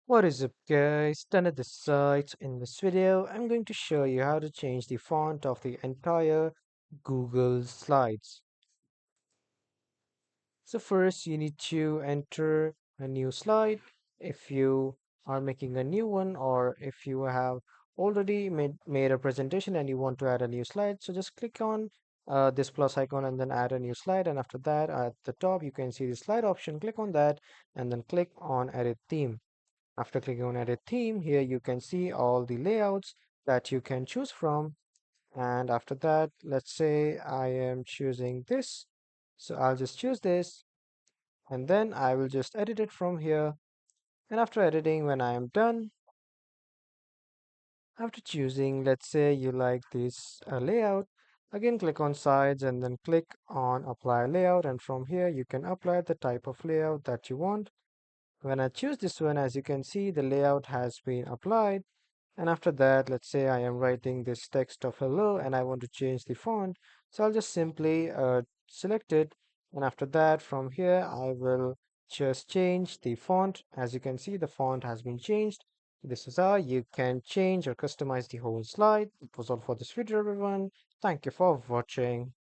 What is up guys, Tanner this side. In this video, I'm going to show you how to change the font of the entire Google Slides. So first you need to enter a new slide if you are making a new one or if you have already made a presentation and you want to add a new slide. So just click on this plus icon and then add a new slide, and after that at the top you can see the slide option. Click on that and then click on edit theme. After clicking on edit theme, here you can see all the layouts that you can choose from. And after that, let's say I am choosing this. So I'll just choose this and then I will just edit it from here. And after editing, when I am done, after choosing, let's say you like this layout, again click on sides and then click on apply layout. And from here, you can apply the type of layout that you want. When I choose this one, as you can see, the layout has been applied. And after that, let's say I am writing this text of hello and I want to change the font. So I'll just simply select it. And after that, from here, I will just change the font. As you can see, the font has been changed. This is how you can change or customize the whole slide. It was all for this video, everyone. Thank you for watching.